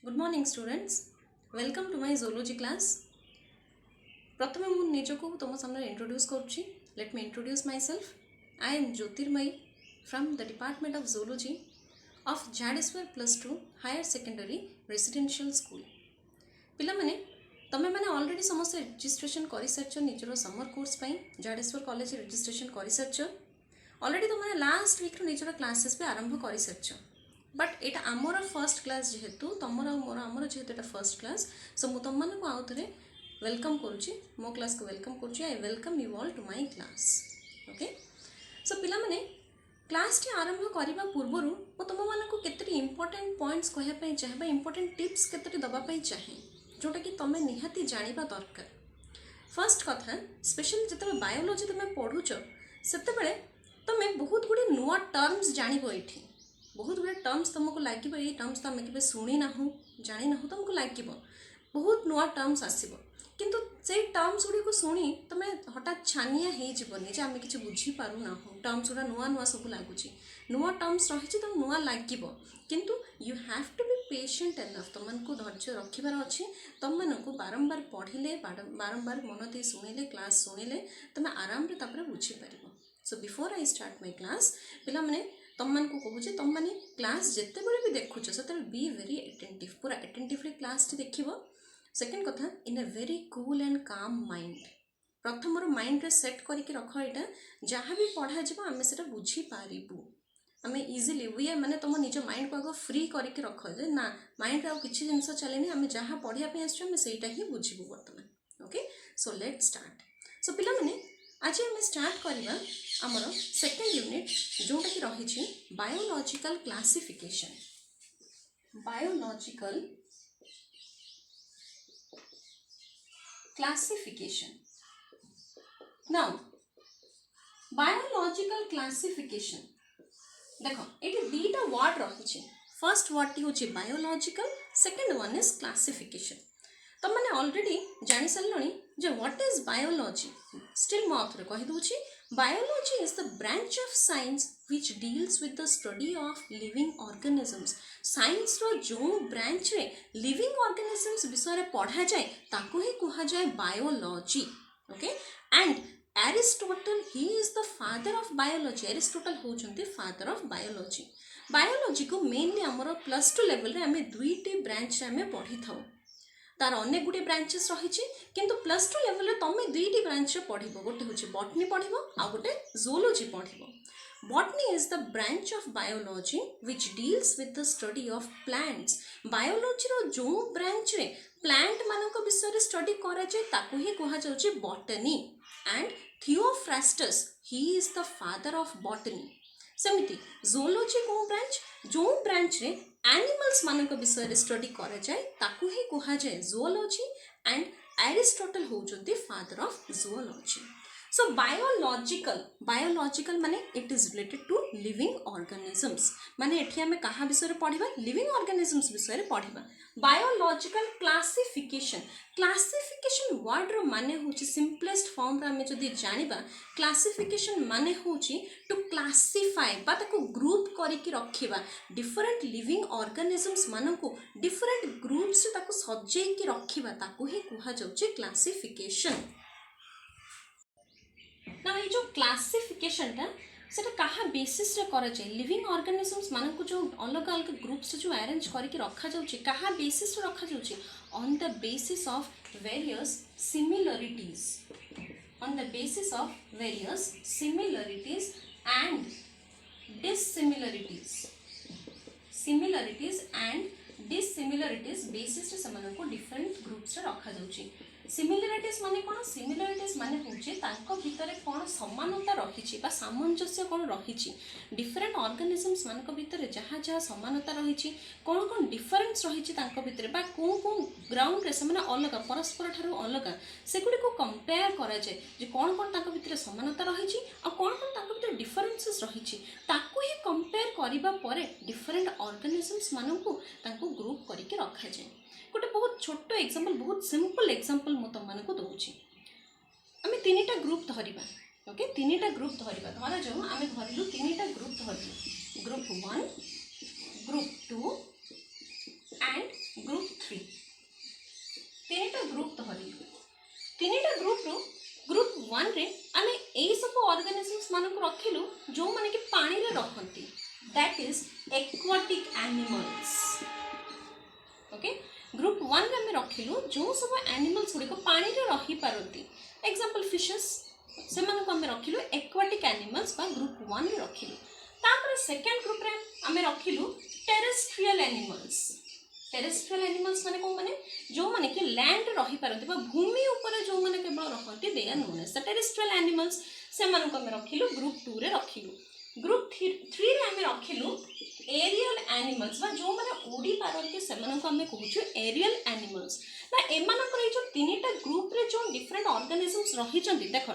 Good morning students. Welcome to my zoology class. प्रथमे मु निजको तुम सामने इंट्रोड्यूस करूची. Let me introduce myself. I am Jyotirmayi from the Department of Zoology of Jadeswar Plus 2 Higher Secondary Residential School. पिला माने तमे माने already समस्त रजिस्ट्रेशन करि सरछ निजरो समर कोर्स पई जाडेश्वर कॉलेज रजिस्ट्रेशन करि सरछ. ऑलरेडी तुमने लास्ट वीक रो निजरो क्लासेस पे आरंभ करि सरछ. बट एटा आमर फर्स्ट क्लास जेहेतु तुमर मोर आमर जेहेतु एटा फर्स्ट क्लास सो मु तुम मानक आउ थरे वेलकम करूची मो क्लास को वेलकम करूची. I welcome you all to my class. Okay so पिला माने क्लास टी आरंभ करबा पूर्वरु मो तुम मानक केतरी इंपोर्टेंट पॉइंट्स कहया पई चाहे बा इंपोर्टेंट टिप्स केतरी दबा पई चाहे जोटा कि तमे निहाती जानिबा दरकार. फर्स्ट कथा स्पेशली जतबे बायोलॉजी तमे पढुचो सेते बेले तमे बहुत गुडी नुवा टर्म्स जानिबो एठी. बहुत गुड़े टर्म्स तुमको लगे ये टर्म्स तो आम के शुणी ना जानी ना तुमको लगे बहुत नुआ टर्म्स आसब किंतु से टर्म्स गुड़ी को शुणी तुम हठात छानिया होनी आम कि बुझीपार ना टर्म्स गुड़ा नुआ नुआ सब लगुच नुआ टर्म्स रही तुम नुआ लगे किंतु you have to be patient enough तुमको धैर्य रखार अच्छे तुमको बारंबार पढ़ले बारंबार मन दे शुणिले क्लास शुणिले तुम आराम से बुझीपार. So before I start my class पिला माने तुम मान को कहूँ तुम मैंने क्लास जिते बड़े भी देखुच से बी वेरी अटेंटिव पूरा अटेंटिवली क्लास टी देख. सेकेंड कथा in a very cool and calm mind प्रथम माइंड रे सेट करके रख यहाँ जहाँ भी पढ़ा जा आम से बुझीपारू आम इजिली वी मैंने तुम निज माइंड को आग फ्री करके रख जे ना माइंड आउ किसी जिन चलेनि आम जहाँ पढ़ापी आसटा ही बुझू बर्तमान. Okay so let start. So पिला माने आज आम स्टार्ट करवा आमर सेकेंड यूनिट जोटा कि रही biological classification. Biological classification. Now biological classification देखो ये दीटा वर्ड रही. फर्स्ट वर्ड टी हूँ biological second one is classification. तुम मैंने ऑलरेडी जानी सारे जे व्हाट इज बायोलॉजी. स्टिल मुझे कहीदे biology is the branch of science which deals with the study of living organisms. Science रो जो ब्रांच रे लिविंग ऑर्गेनिजम्स विषय पढ़ा जाए ताको ही कहा जाए biology. Okay and Aristotle he is the father of biology. Aristotle होचंती फादर ऑफ बायोलॉजी. बायोलॉजी को मेनली हमर +2 लेवल रे हमें दुईटी ब्रांच रे हमें पढ़ी थाउ. तार अनेक गुटे ब्रांचेस रही किंतु +2 लेवल रे तमे दुईटी ब्रांच रे पढ़िबो. गोटे होची बॉटनी पढ़िबो आ गोटे zoology पढ़िबो. Botany is the branch of biology which deals with the study of plants. Biology रो जो branch रे plant मानक विषय स्टडी करा जाए ताको ही कहा जाउची botany. And Theophrastus he is the father of botany. सेमिति zoology को branch जो branch रे animals मानक विषय स्टडी करा जाए ताको ही कहा जाए zoology and Aristotle होचंती father of zoology. So biological माने it is related to living organisms. माने एठी हमें कहा विषय पढ़िबा living organisms विषय पढ़िबा. बायोलॉजिकल क्लासिफिकेशन वर्ड रो माने होची सिंपलेस्ट फॉर्म रे हमें जदी जानिबा क्लासिफिकेशन माने होची टू क्लासिफाई बा ताको ग्रुप करके रखिबा डिफरेंट लिविंग ऑर्गेनिजम्स मानको डिफरेंट ग्रुप्स ताको सजेई के रखिबा ताको ही कहा जाउची क्लासिफिकेशन. ना ये जो क्लासिफिकेशन टा सेटा कहा बेसिस रे करा जाय लिविंग ऑर्गेनिजम्स मानन को जो अलग अलग ग्रुप्स जो अरेंज करके रखा जाउची कहा बेसिस रे रखा जाउची on the basis of various similarities. On the basis of various similarities and dissimilarities. Similarities and dissimilarities basis रे समान को डिफरेंट ग्रुप्स रे रखा जाउची. सिमिलरिटीज माने कौन सिमिलरिटीज माने होचे तांको भितरे कौन समानता रही बा सामंजस्य कौन रही डिफरेंट ऑर्गेनिजम्स मानक भितरे जहाँ जहाँ समानता रही कौन कौन डिफरेंस रही तांको भितरे बा कौन कौन ग्राउंड रे से अलग परस्पर ठारू अलग सेगुडी को कंपेयर करा जाए जे कौन कौन तांको भितरे समानता रही आ कौन कौन तांको भितरे डिफरेंसेस रही ताको ही कंपेयर करिबा परे डिफरेंट ऑर्गेनिजम्स मानकू तांको ग्रुप करके रखा जाए. गोटे बहुत छोट एग्जांपल बहुत सिंपल एग्जांपल मु तुम मानक दूची. आम तीनटा ग्रुप धरिबा. ओके तीनटा ग्रुप धरिबा धरा जाऊ आम धरिलु तीनटा ग्रुप धरिलु ग्रुप 1 ग्रुप 2 एंड ग्रुप तीनटा ग्रुप 1 रे आमे एई सब ऑर्गेनिजम्स मानक रखिलु जो माने कि पानी रे रखंती, that is aquatic animals. Okay, group 1 रे आमे रखिलु जो सब एनिमल्स गुडी को पानी रे रही पारंती, एग्जांपल फिशेस, से मानक आमे रखिलु एक्वाटिक एनिमल्स बा ग्रुप 1 रे रखिलु। तापर सेकंड ग्रुप रे आमे रखिलु टेरेस्ट्रियल एनिमल्स। टेरेस्ट्रियल एनिमल्स माने को माने जो माने कि लैंड रही पारंती बा भूमि ऊपर जो माने केवल रखंती, they are known as the terrestrial animals. से माने को हमें रखिलु ग्रुप 2 रे रखिलु। ग्रुप 3 रे हमें रखिलु एरियल एनिमल्स बा जो माने उड़ी पारंती, से माने को हमें कहूछु एरियल एनिमल्स। ना एमानकर जो तीनटा ग्रुप रे जो डिफरेंट ऑर्गेनिजम्स रही चंदी, देखो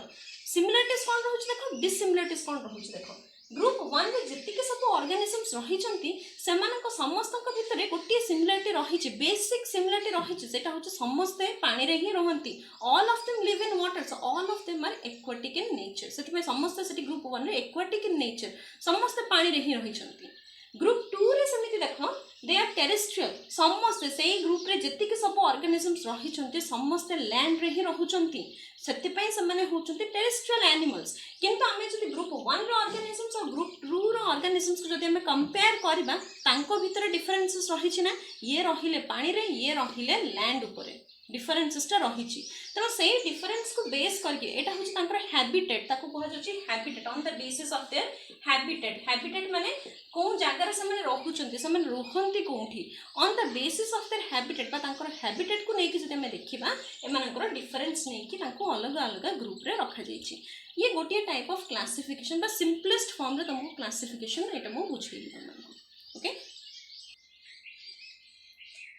सिमिलरिटीज कोन रहउछ, देखो डिसिमिलरिटीज कोन रहउछ। देखो ग्रुप 1 रे जतिके सब ऑर्गेनिजम्स रही चंती सेमानक समस्तक भितरे गोटे सिमिलरिटी रही छि, बेसिक सिमिलरिटी रही छि, सेटा होछि समस्ते पानी रे ही रहंती। All of them live in water, so all of them are aquatic in nature. सेति में समस्त सेति ग्रुप 1 रे एक्वाटिक इन नेचर, समस्ते पानी रे ही रही चंती। ग्रुप 2 रे समिति देखो दे आर टेरेस्ट्रियल, समस्ते सेही ग्रुप रे जतिके सब ऑर्गेनिजम्स रही चंती समस्ते लैंड रे ही रहउचंती, सेति पई समाने होचंती टेरेस्ट्रियल एनिमल्स। किंतु आमे जदि ग्रुप 1 रो ऑर्गेनिजम्स और ग्रुप 2 रो ऑर्गेनिजम्स को जदि हमें कंपेयर करबा, तांको भितर डिफरेंसेस रही छि ना, ये रहिले पानी रे, ये रहिले लैंड ऊपर, डिफरेंसेस टा रही छि। तो सेही डिफरेंस को बेस करके एटा होछि तांकर हैबिटेट, ताको कहै जछि habitat, on the basis of their habitat. Habitat माने कोन जागा रे समान रहउचंती, समान रहंती कोठी, on the basis of their habitat बा तांकर हैबिटेट को नेकी जदि हमें देखिबा, एमानकर डिफरेंस नेकी तांको अलग अलग ग्रुप रे रखा जाइछि। ये गोटे टाइप ऑफ क्लासिफिकेशन बा सिंपलेस्ट फॉर्म रे तुमको क्लासिफिकेशन एटा मो बुझेइली तुमको। ओके,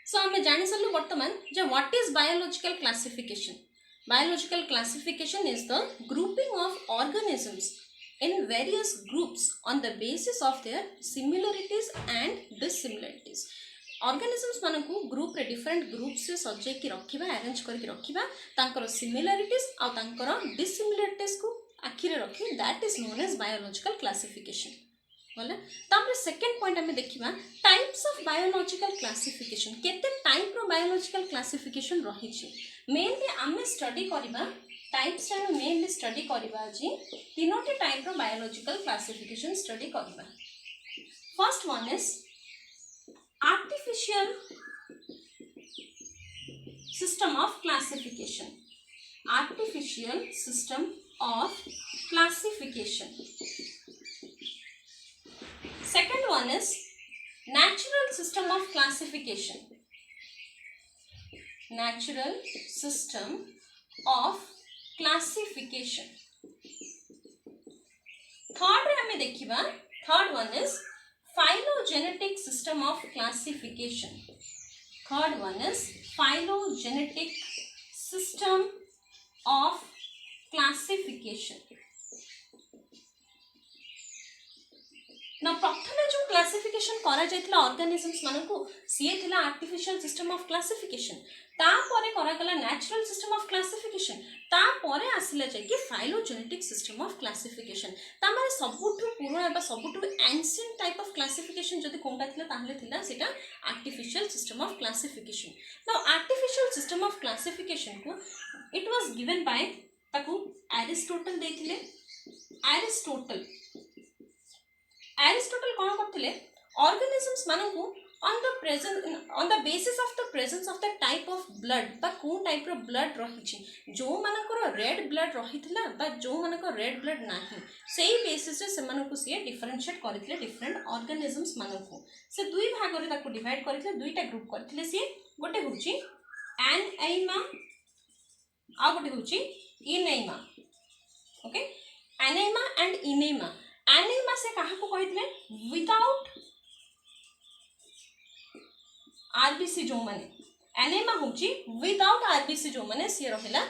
सो हमें जानि सरलु वर्तमान जे what is biological classification. Biological classification is the grouping of organisms in various groups on the basis of their similarities and dissimilarities। Organisms मानकु ग्रुप रे डिफरेंट ग्रुप्स रे सजे की रखिबा, अरेंज करके रखिबा, तांकर सिमिलरिटीज आ तांकर डिसिमिलरिटीज को आखिरे रखि, that is known as biological classification. बोले तापर सेकंड पॉइंट हमें देखिबा टाइप्स ऑफ बायोलॉजिकल क्लासिफिकेशन। केते टाइप रो बायोलॉजिकल क्लासिफिकेशन रही छि, मेनली हमें स्टडी करबा टाइप्स रे मेनली स्टडी करबा जी तीनोटी टाइप रो बायोलॉजिकल क्लासिफिकेशन स्टडी करबा। First one is artificial system of classification. Artificial system of classification. Second one is natural system of classification। natural system of classification। Third हमें देखिबा, third one is phylogenetic system of classification। Third one is phylogenetic system of classification। ना प्रथमे जो classification करा जायतिला organisms मानकु CA थिला artificial system of classification, ता परे करा गला नेचुरल सिस्टम ऑफ क्लासिफिकेशन, ता परे आसिला जाय कि फाइलोजेनेटिक सिस्टम ऑफ क्लासिफिकेशन। ता माने सबुठु पुराना एबा सबुठु एंशिएंट टाइप ऑफ क्लासिफिकेशन जदि कोनटा थिला ताहले थिला सेटा artificial system of classification. Now artificial system of classification को इट वाज गिवन बाय ताकू एरिस्टोटल देथिले। एरिस्टोटल कौन करथिले, ऑर्गेनिजम्स मानकु on the basis of the presence of the type of blood बा कोन टाइप रो ब्लड रही छि, जो मानकर रेड ब्लड रहिथिला बा जो मानकर रेड ब्लड नाही, सेही बेसिस रे से मानकु से डिफरेंशिएट करथिले डिफरेंट ऑर्गेनिजम्स मानकु। से दुई भाग रे ताकू डिवाइड करथिले, दुईटा ग्रुप करथिले। से गोटे होछि एनाइमा आ गोटे होछि enaima. Okay, anaima and enaima. Anaima से कहा को कहिथिले विदाउट आरबीसी जो माने, एनेमा होची विदाउट आरबीसी जो माने सी रहिला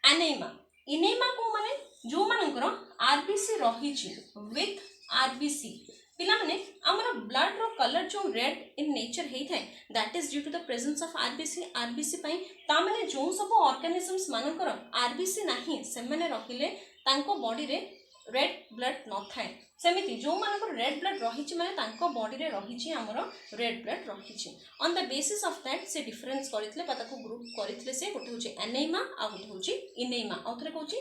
एनेमा। इनेमा को माने जो मानकर आरबीसी रही छि विथ आरबीसी। पिला माने हमर ब्लड रो कलर जो रेड इन नेचर हेइ थाए, that is due to the presence of RBC. RBC पई ता माने जो सब ऑर्गेनिजम्स मानकर आरबीसी नाही, से माने रहिले तांको बॉडी रे रेड ब्लड न थाए सेमिति जो मानकर रेड ब्लड रही माने तांको बॉडी रे रही हमर रेड ब्लड रही on the basis of that से डिफरेंस करथिले बा ताको ग्रुप करथिले से गोटे होची एनेमा आ गोटे होची इनेमा आउथरे कहूची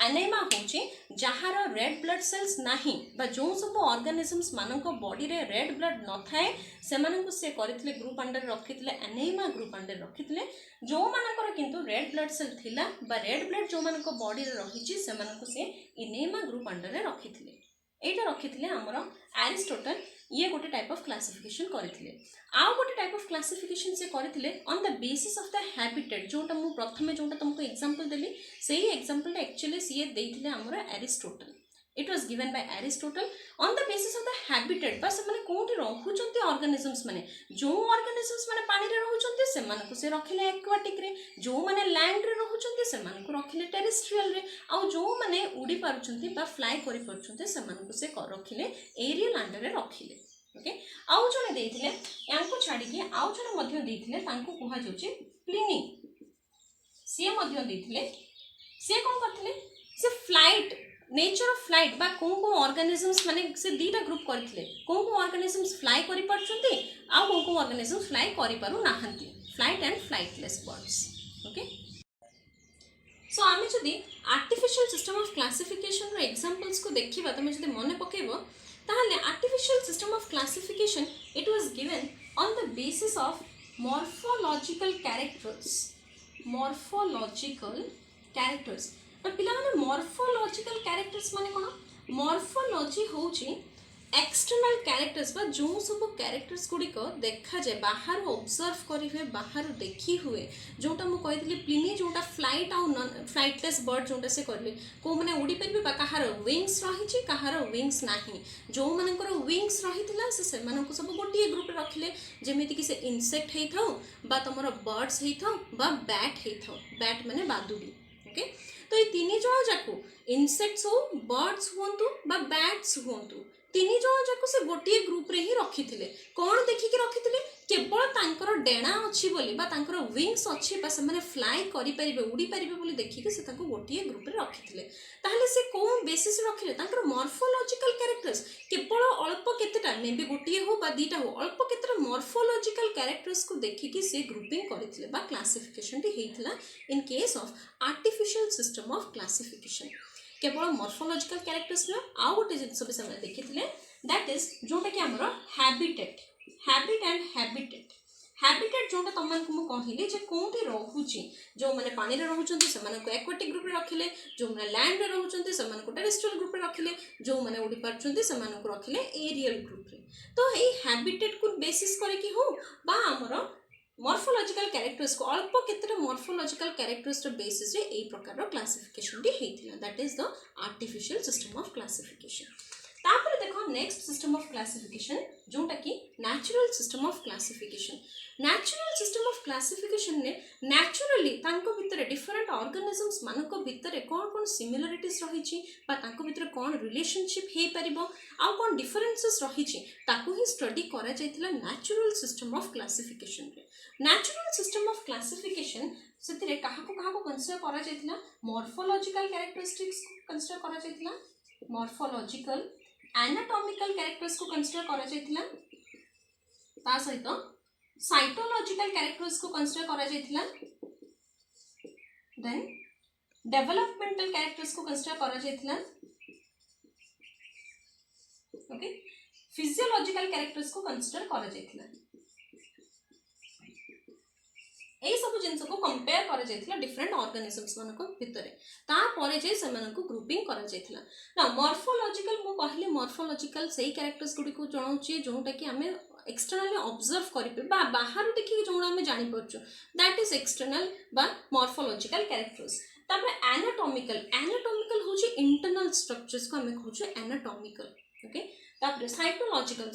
एनेमा होची जहार रेड ब्लड सेल्स नाही बा जो सब ऑर्गेनिजम्स मानक बॉडी रे रेड ब्लड न थाए से मानक से करथिले ग्रुप अंडर रखिथिले एनेमा ग्रुप अंडर रखिथिले जो मानकर किंतु रेड ब्लड सेल थिला बा रेड ब्लड जो मानक बॉडी रे रहिची से मानक से इनेमा ग्रुप अंडर रे रखिथिले एटा रखिथिले हमर एरिस्टोटल ये गोटे टाइप ऑफ क्लासिफिकेशन करथिले आउ गोटे टाइप ऑफ क्लासिफिकेशन से करथिले on the basis of the habitat जोटा मु प्रथमे जोटा तुमको एग्जांपल देली सेही एग्जांपल एक्चुअली सीए देथिले हमर Aristotle it was given bye Aristotle on the basis of the habitat बस माने कोठी रहउचंती ऑर्गेनिजम्स माने जो ऑर्गेनिजम्स माने पानी रे रहउचंती से मानको से रखिले एक्वाटिक रे जो माने लैंड रे रहउचंती से मानको रखिले टेरेस्ट्रियल रे आ जो माने उड़ी पारुचंती बा फ्लाई करि पारुचंती से मानको से रखिले एरियल अंडर रे रखिले ओके आउ जने देथिले यांको छाडी के आउ जने मध्य देथिले तांको कुहा जाउची प्लिनी से मध्य देथिले से कोन करथिले से फ्लाइट नेचर ऑफ फ्लाइट बा को ऑर्गेनिजम्स माने से दीटा ग्रुप करथिले को ऑर्गेनिजम्स फ्लाई करि परछंती आ को ऑर्गेनिजम्स फ्लाई करि पारु नाहंती flight and flightless birds okay so आमे जदी आर्टिफिशियल सिस्टम ऑफ क्लासिफिकेशन रो एग्जांपल्स को देखिबा तमे जदी मने पकेबो ताहले artificial system of classification it was given on the basis of morphological characters पिला माने मॉर्फोलॉजिकल कैरेक्टर्स माने कोन मॉर्फोलॉजी होची एक्सटर्नल कैरेक्टर्स बा जो सब कैरेक्टर्स गुडी को देखा जाए बाहर ऑब्जर्व करी हुए बाहर देखी हुए जोटा मु कहितली प्लिनी जोटा फ्लाइट आ नॉन फ्लाइटलेस बर्ड जोटा से करले को माने उडी परबे बा कहार विंग्स रहिची कहार विंग्स नाही जो मानकर विंग्स रहितला से मानको सब गोटी ग्रुप रे रखले जेमिति कि से इंसेक्ट हेई थाउ बा तमरो बर्ड्स हेई थाउ बा बैट हेई थाउ बैट माने बादुडी ओके तो ये तीन जन जाक इनसेक्ट्स हो बर्ड्स हुंतु बा बैट्स हुंतु तीन जन जाक से गोटे ग्रुप रे ही रखिथिले कोन देखिके रखिथिले केवल तांकर डेणा अछि बोली बा तांकर विंग्स अछि बा से माने फ्लाई करि परिबे उडी परिबे बोली देखिके से ताको गोटे ग्रुप रे रखिथिले ताहले से कोन बेसिस रखिले तांकर मॉर्फोलॉजिकल कैरेक्टर्स केवल अल्प केतेटा मे बी गोटे हो बा दीटा हो अल्प केतेटा मॉर्फोलॉजिकल कैरेक्टर्स को देखिके से ग्रुपिंग करथिले बा क्लासिफिकेशन टी हेइथिला in case of artificial system of classification केवल मॉर्फोलॉजिकल कैरेक्टर्स न आउ गोटे जिंस विषय में देखिथिले दैट इज जोटा कि हमर हैबिटेट जोटा तमन को मु कहिली जे कोठी रहूची जो माने पानी रे रहउचंती से माने को एक्वाटिक ग्रुप रे रखिले जो माने लैंड रे रहउचंती से माने को टेरेस्ट्रियल ग्रुप रे रखिले जो माने उडी पारचंती से माने को रखिले एरियल ग्रुप रे तो एई हैबिटेट को बेसिस करे कि हो बा हमर मॉर्फोलॉजिकल कैरेक्टर्स को अल्प केतरा मॉर्फोलॉजिकल कैरेक्टर्स रो बेसिस रे एई प्रकार रो क्लासिफिकेशन दी हेतिला that is the artificial system of classification तापर देखो नेक्स्ट सिस्टम ऑफ क्लासिफिकेशन जोटा कि नेचुरल सिस्टम ऑफ क्लासिफिकेशन ने नेचुरली तांको भितरे डिफरेंट ऑर्गेनिजम्स मानको भितरे कोन कोन सिमिलरिटीज रहिछि बा तांको भितरे कोन रिलेशनशिप हे परिबो आ कोन डिफरेंसेस रहिछि ताको ही स्टडी करा जायतिला नेचुरल सिस्टम ऑफ क्लासिफिकेशन रे नेचुरल सिस्टम ऑफ क्लासिफिकेशन सेतिरे काहाको कंसीडर करा जायतिला मॉर्फोलॉजिकल कैरेक्टरिस्टिक्स को कंसीडर करा जायतिला मॉर्फोलॉजिकल एनाटॉमिकल कैरेक्टर्स को कंसीडर करा जायतिला ता सहित साइटोलॉजिकल कैरेक्टर्स को कंसीडर करा जायतिला देन डेवलपमेंटल कैरेक्टर्स को कंसीडर करा जायतिला ओके फिजियोलॉजिकल कैरेक्टर्स को कंसीडर करा जायतिला ए सब जिंस को कंपेयर करा जायतिला डिफरेंट ऑर्गेनिजम्स मानको भितरे ता परे जे सेमानको ग्रुपिंग करा जायतिला ना मॉर्फोलॉजिकल मु कहली मॉर्फोलॉजिकल सही कैरेक्टर्स गुडी को जणाउची जोंटा कि हमें एक्सटर्नली ऑब्जर्व करिपे बा बाहर देखि जोंडा हमें जानि परछु दैट इज एक्सटर्नल बा मॉर्फोलॉजिकल कैरेक्टर्स तापर एनाटॉमिकल होची इंटरनल स्ट्रक्चर्स को हमें कहूछु एनाटॉमिकल ओके तापर साइटोलॉजिकल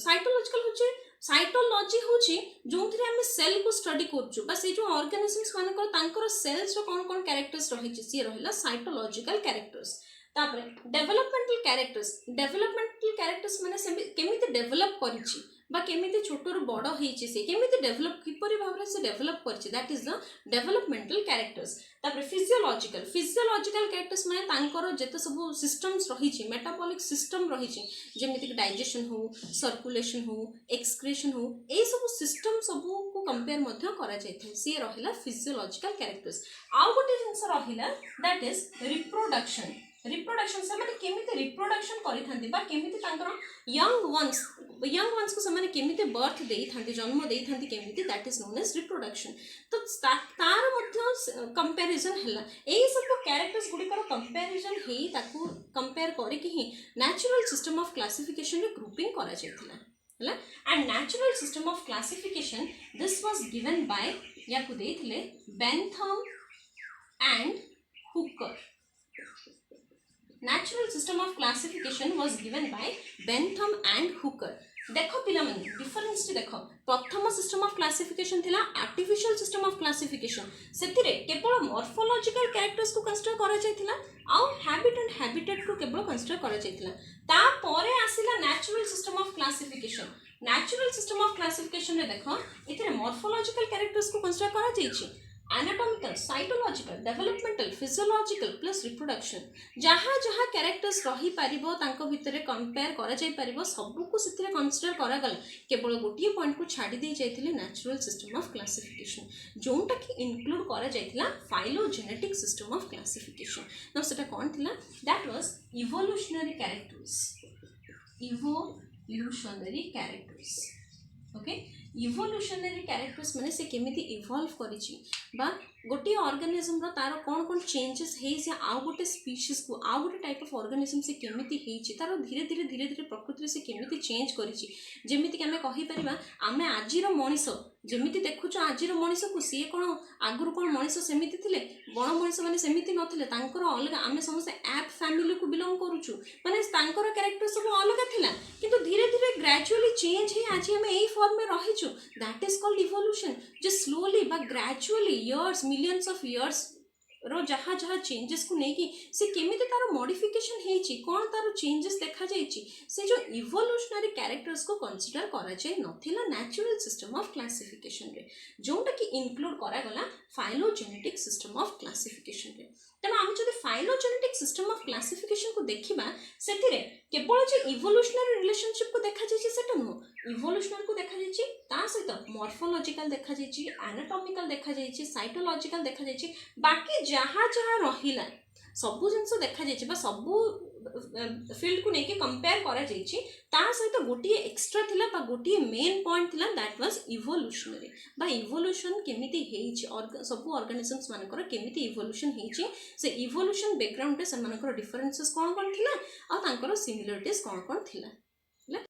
होची साइटोलॉजी होची जोंथरे हमें सेल को स्टडी करछु बस ए जो ऑर्गेनिजम्स मानकर तांकर सेल्स रो कोन कैरेक्टर्स रहिछि से रहिला साइटोलॉजिकल कैरेक्टर्स तापर डेवलपमेंटल कैरेक्टर्स माने से केमिति डेवलप करिछि बा केमिति छोटरू बड़ होइछि से केमिति डेवलप किपरि भाबरे से डेवलप करछि that is the developmental characters तापर फिजियोलॉजिकल कैरेक्टर्स माने तांकर जेते सब सिस्टम्स रहिछि मेटाबॉलिक सिस्टम रहिछि जेमिति कि डाइजेशन हो सर्कुलेशन हो एक्सक्रीशन हो ए सब सिस्टम सब को कंपेयर मध्य करा जायथे सी रहिला फिजियोलॉजिकल कैरेक्टर्स आउ गोटे जिंस रहिला दैट इज रिप्रोडक्शन से माने केमिति रिप्रोडक्शन करि थांती बा केमिति तांकर यंग वंस को से केमिति बर्थ देई थांती जन्म देई थांती केमिति that is known as reproduction तो तार मध्य कंपैरिजन हला एई सब कैरेक्टर्स गुडी कर कंपैरिजन हेई ताकू कंपेयर करि कि ही नेचुरल सिस्टम ऑफ क्लासिफिकेशन रे ग्रुपिंग करा जायतिला हला and natural system of classification this was given by याकू देथिले Bentham and Hooker Natural system of classification was given by Bentham and Hooker. देखो पिला मन डिफरेंस टी देखो प्रथम सिस्टम ऑफ क्लासिफिकेशन थिला आर्टिफिशियल सिस्टम ऑफ क्लासिफिकेशन सेतिरे केवल morphological characters को कंसीडर करा जायतिला आ हैबिट एंड हैबिटेट को केवल कंसीडर करा जायतिला ता परे आसीला नेचुरल सिस्टम ऑफ क्लासिफिकेशन रे देखो इतरे मॉर्फोलॉजिकल कैरेक्टर्स को कंसीडर करा जायछि anatomical cytological developmental physiological plus reproduction जहाँ जहाँ कैरेक्टर्स रही पारिबो तांको भितरे कंपेयर करा जाय पारिबो सबु को सिथिरे कंसीडर करा गला केवल गोटिए पॉइंट को छाडी दे जायथिले नेचुरल सिस्टम ऑफ क्लासिफिकेशन जोंटा कि इंक्लूड करा जायथिला phylogenetic system of classification now सेटा कोन थिला that was evolutionary characters okay evolutionary characters माने से केमिति इवॉल्व करिछि बा गोटे ऑर्गेनिज्म रो तारो कोन कोन चेंजेस हेइ से आ गोटे स्पीशीज को आ गोटे टाइप ऑफ ऑर्गेनिज्म से केमिति हेइछि तारो धीरे धीरे प्रकृति से केमिति चेंज करिछि जेमिति कि हमें कहि परिबा हमें आजिरो मनिष जेमिति देखुछ आजिरो मनिष को सी कोन आगुर कोन मनिष सेमिति थिले बण मनिष माने सेमिति नथिले तांकर अलग हमें समस्त एप फैमिली को बिलोंग करूछु माने तांकर कैरेक्टर सब अलग थिला किंतु धीरे धीरे ग्रेजुअली चेंज हे आज हमें एई फॉर्म में रहिछु दैट इज कॉल्ड इवोल्यूशन जो स्लोली बा gradually years millions of years रो जहाँ जहाँ चेंजेस को नहीं कि से केमिति तारो मॉडिफिकेशन हेइछि कोन तारो चेंजेस देखा जाइछि से जो इवोल्यूशनरी कैरेक्टर्स को कंसीडर करा जाय नथिला नेचुरल सिस्टम ऑफ क्लासिफिकेशन रे जोंटा कि इंक्लूड करा गला फाइलोजेनेटिक सिस्टम ऑफ क्लासिफिकेशन रे तेना हम जदि फाइलोजेनेटिक सिस्टम ऑफ क्लासिफिकेशन को देखिबा सेतिरे केवल जे इवोल्यूशनरी रिलेशनशिप को देखा जाइछि सेटा नो इवोल्यूशनरी को देखा जाइछि ता सहित मॉर्फोलॉजिकल देखा जाइछि एनाटॉमिकल देखा जाइछि साइटोलॉजिकल देखा जाइछि बाकी जहाँ जहाँ रहिला सबु जिंस देखा जाइछि बा सबु फील्ड को नेके कंपेयर करा जाइछि ता सहित गोटी एक्स्ट्रा थिला बा गोटी मेन पॉइंट थिला दैट वाज इवोल्यूशनरी बा इवोल्यूशन केमिति हेइछि और सबु ऑर्गेनिजम्स मानकर केमिति इवोल्यूशन हेइछि से इवोल्यूशन बैकग्राउंड रे सनकर डिफरेंसेस कोन कोन थिला आ तांकर सिमिलरिटीज कोन थिला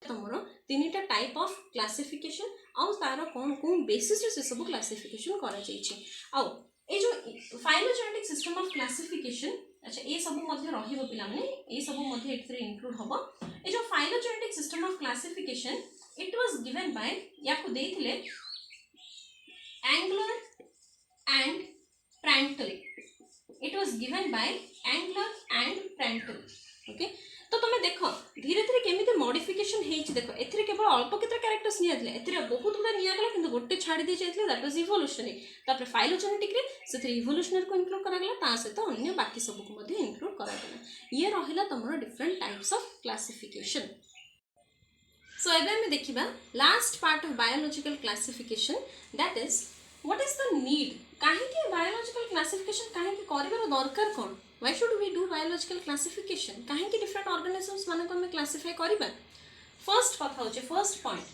तमर तीनटा टाइप ऑफ क्लासिफिकेशन आउ तार कोन कोन बेसिस रे से सब क्लासिफिकेशन करा जाइछि आउ ए जो फाइलोजेनेटिक सिस्टम ऑफ क्लासिफिकेशन अच्छा ए सब मध्ये रहिबो पिला माने ए सब मध्ये एकरे इंक्लूड हबो ए जो phylogenetic system of classification it was given by याकू देथिले Engler and Prantl it was given by Engler and Prantl okay तो तुम देख धीरे धीरे केमिति मॉडिफिकेशन हेइछि देखो एथिरे केवल अल्प केते कैरेक्टर्स नियादिले एथिरे बहुत गुडा निया गला किंतु गोटे छाडी दे जायतिले दैट वाज इवोल्यूशनरी तापर फाइलोजेनेटिक रे सेथिरे इवोल्यूशनरी को इंक्लूड करा गला ता सहित अन्य बाकी सब को मध्ये इंक्लूड करा गला ये रहिला तमरो different types of classification so एबे हम देखिबा last part of biological classification that is what is the need काहे कि बायोलॉजिकल क्लासिफिकेशन काहे कि करबार दरकार कोन Why should we do biological classification? काहे कि different organisms मानको हमें classify करिबा फर्स्ट कथा होचे first point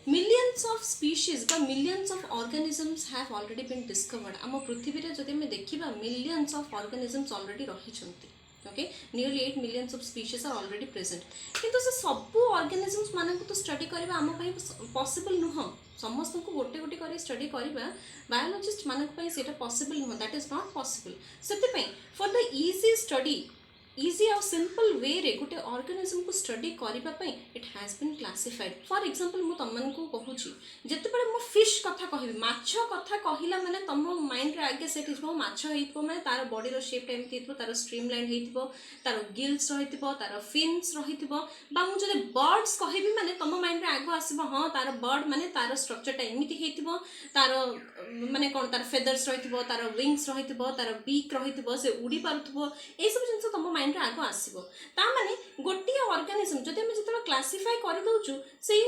millions of species बा millions of organisms have already been discovered हम पृथ्वी रे जदि हम देखिबा millions of organisms already रही छंती okay nearly 8 millions of species are already present किंतु से सब organisms मानको तो स्टडी करिबा हम पई पॉसिबल नुह समस्त को गोटे गोटे करी स्टडी करिबा बायोलॉजिस्ट मानक पई सेटा पॉसिबल नुह दैट इज नॉट पॉसिबल सेते पई for the easy study easy और सिंपल वे रे गोटे ऑर्गेनिज्म को स्टडी करबा पई it has been classified for example मु तमन को कहूची जते बडे मु फिश कथा कहबी माछ कथा कहिला माने तम माइंड रे आगे सेट हिजबो माछ हेइतबो माने तार बॉडी रो शेप टाइम हेइतबो तार स्ट्रीमलाइन हेइतबो तार गिल्स रहितबो तार फिन्स रहितबो बा मु जदे बर्ड्स कहबी माने तम माइंड रे आगो आसीबो हां तार बर्ड माने तार स्ट्रक्चर टा एमिति हेइतबो तार माने कोन तार फेदर्स रहितबो तार विंग्स रहितबो तार बीक रहितबो से उडी पारुतबो ए सब जिंस तम माइंड रे आगो आसीबो ता माने गोटिए ऑर्गेनिज्म जदि हम जतरा क्लासिफाई कर दउचु से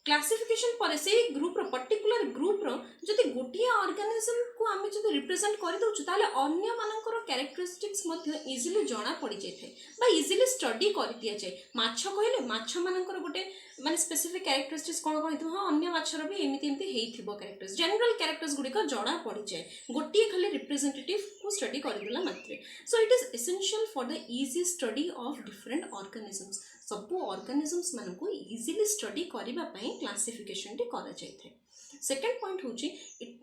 क्लासिफिकेशन पर से ग्रुप रो पर्टिकुलर ग्रुप रो जदि गोटिए ऑर्गेनिज्म को हम जदि रिप्रेजेंट कर दउचु ताले अन्य मानकर कैरेक्टरिस्टिक्स मध्ये इजीली जणा पड़ी जाय बा इजीली स्टडी कर दिया जाय माछ कहले माछ मानकर गोटे माने स्पेसिफिक कैरेक्टरिस्टिक्स कोन कोन हितबो हां अन्य माछर भी एमिति एमिति हेइथिबो कैरेक्टर्स जनरल कैरेक्टर्स गुडी को जणा पड़ी जाय गोटिए खाली रिप्रेजेंटेटिव को स्टडी कर दिला मात्रे so it is essential for the easy study of different organisms सब ऑर्गेनिजम्स मान को इजीली स्टडी करबा पई क्लासिफिकेशन टी करा जाय थे सेकेंड पॉइंट होची it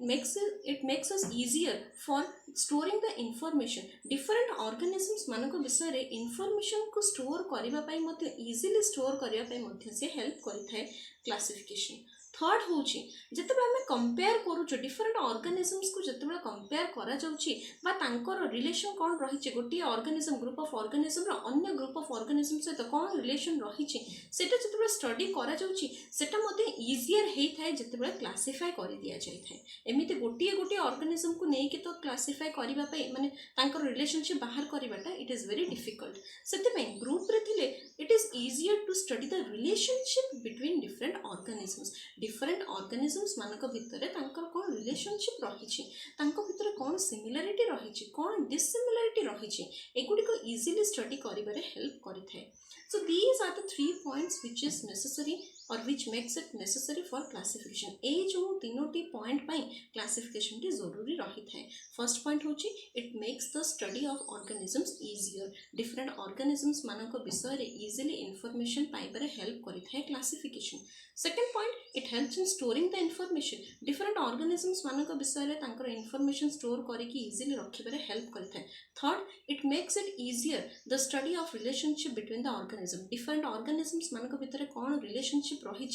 makes us easier for storing the information different organisms मान को विषय रे इंफॉर्मेशन को स्टोर करबा पई मते इजीली स्टोर करबा पई मते से हेल्प करिथाय क्लासिफिकेशन थर्ड होची जतबे हमें कंपेयर करूछु डिफरेंट ऑर्गेनिजम्स को जतबे कंपेयर करा जाउची बा तांकर रिलेशन कोन रहिचे गोटी ऑर्गेनिज्म ग्रुप ऑफ ऑर्गेनिज्म रो अन्य ग्रुप ऑफ ऑर्गेनिज्म सहित कोन रिलेशन रहिचे सेटा जतबे स्टडी करा जाउची सेटा मते इजियर हेइ थाए जतबे क्लासिफाई करि दिया जाय थाए एमिते गोटी ऑर्गेनिज्म को नै कि तो क्लासिफाई करिबा पई माने तांकर रिलेशनशिप बाहर करिबाटा इट इज वेरी डिफिकल्ट सेते पई ग्रुप रे थिले it is easier to study the relationship between different organisms different organisms मानक भितरे तांकर कोन रिलेशनशिप रहिछि तांको भितरे कोन सिमिलरिटी रहिछि कोन डिसिमिलरिटी रहिछि एगुडी को इजीली स्टडी करिबारे हेल्प करिथाय so these are the 3 points which is necessary or which makes it necessary for classification ए जो तीनोटी पॉइंट पाई क्लासिफिकेशन टी जरूरी रही थाए फर्स्ट पॉइंट होची it makes the study of organisms easier different organisms मानक विषय रे इजीली इंफॉर्मेशन पाइबारे हेल्प करि थाए classification second point it helps in storing the information different organisms मानक विषय रे तांकर इंफॉर्मेशन स्टोर करिकि इजीली रखिबारे हेल्प करि थाए third it makes it easier the study of relationship between the organism different organisms मानक भितरे कोन रिलेशनशिप रही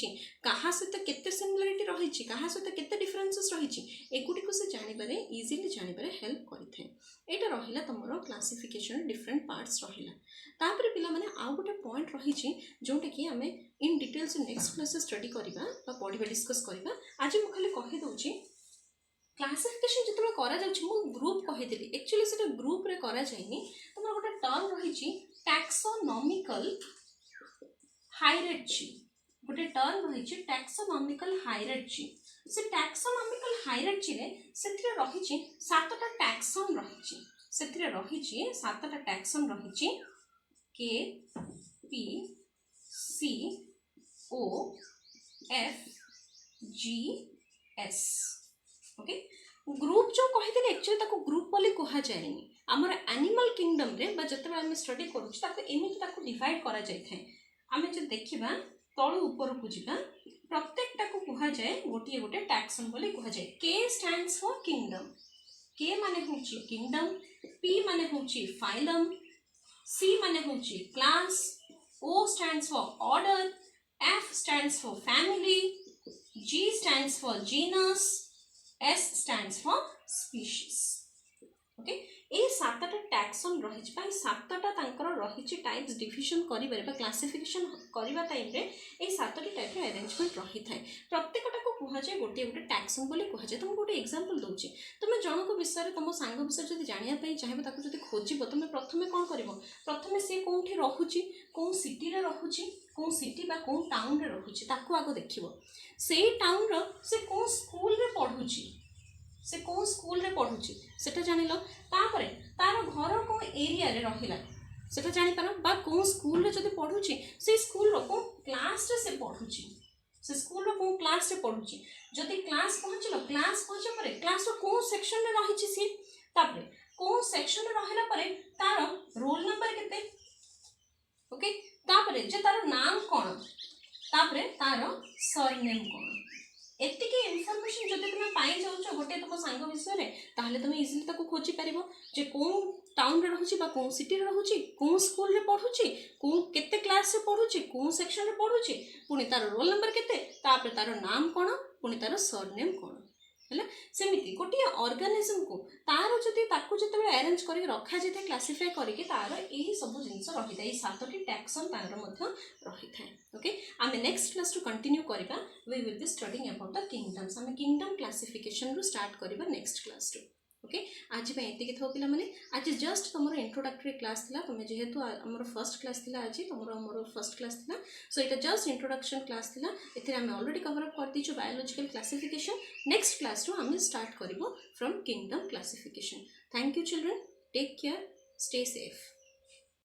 कहा सहित केते सिमिलरिटी रही कहा सहित केते डिफरेंसेस रही एगुडी को से जानिबारे इजीली जानिबारे हेल्प करिथे एटा रहिला तमरो क्लासिफिकेशन डिफरेंट पार्ट्स रहिला तापर पिला माने आ गोटे पॉइंट रही जोटा कि हमें in details next class study करबा बा पढिबा डिस्कस करबा आज मु खाली कहि दउची क्लासिफिकेशन जतबे करा जाउची मु ग्रुप कहि देली एक्चुअली सेटा ग्रुप रे करा जायनी तमरो गोटे टर्म रही टैक्सोनॉमिकल हायरार्ची गोटे टर्म रही टैक्सोनॉमिकल हायरार्ची से टैक्सोनॉमिकल हायरार्ची रे सेथिरे रही सातटा टैक्सन रही सेथिरे रही सातटा टैक्सन रही K P C O F G S okay group जो कही एक्चुअली ताको ग्रुप बोली कहा जाएनी आमर एनिमल किंगडम रे बा जते हम स्टडी करू ताको एमिति ताको डिवाइड करा जाय थाए आमे जे देखिबा तळु ऊपर को जिबा प्रत्येकटा को कहा जाए गोटे गोटे टैक्सन बोली कहा जाए के स्टैंड्स फॉर किंगडम के माने होची किंगडम पी माने होची फाइलम सी माने होची class O stands for order F stands for family G stands for genus S stands for species okay ए सातटा टैक्सन रही पाई सातटा तांकर रही टाइप्स डिविजन करिबारे बा क्लासिफिकेशन करिबा टाइम रे ए सातटी टाइप रे अरेंजमेंट रही थाए प्रत्येकटा को कहा जाए गोटे गोटे टैक्सन बोली कहा जाए तुम गोटे एग्जांपल दोची तुम जनक विषय रे तुम सांग विषय जदी जानिया पई चाहेबो ताको जदी खोजिबो तुम प्रथमे कोन करबो प्रथमे से कोठी रहूची कोन सिटी रे रहूची कोन सिटी बा कोन टाउन रे रहूची ताको आगो देखिबो से टाउन रो से कोन स्कूल रे पढूची से कौन स्कूल रे पढुची सेटा जानिलो तापरे तार घर को एरिया रे रहिला सेटा जानि पारो बा कौन स्कूल रे जदी पढुची से स्कूल रो को क्लास रे से पढुची से स्कूल रो को क्लास रे पढुची जदी क्लास पहुंचलो क्लास पहुंचे परे क्लास रो को सेक्शन रे रहिची से तापरे को सेक्शन रे रहिला परे तार रोल नंबर केते ओके तापरे जे तार नाम कोन तापरे तार सरनेम कोन एतिके इनफॉरमेशन जदि तुम पाई जाउछ गोटे तुम सांग विषय ताहले तुम इजिली ताको खोजी पारिबो जे को टाउन रे रहूची बा को सिटी रे रहूची को स्कूल रे पढुची को केते क्लास रे पढुची को सेक्शन रे पढुची पुनी तार रोल नंबर केते तापर तार नाम कोन पुनी तार सरनेम कोन है सेमती गोटे ऑर्गेनिज्म को तार जदि ताकू जते अरेंज करके रखा जाए क्लासीफाई करके तार यही सब जिन रही था 7टी टैक्सन तार रही था ओके आम नेक्स्ट क्लास टू कंटिन्यू करवा we will be studying about the kingdoms आम किंगडम क्लासिफिकेशन रू स्टार्ट करवा नेक्स्ट क्लास टू ओके आज ये था पे आज जस्ट तुम इंट्रोडक्टरी क्लास थी तुम जेहेतु आम फर्स्ट क्लास थी आज तुम मोर फर्स्ट क्लास थी सो ये जस्ट इंट्रोडक्शन क्लास थी ये आम ऑलरेडी कवर अप कर दीचु biological classification next class to आम स्टार्ट करिबो from kingdom classification thank you children take care stay safe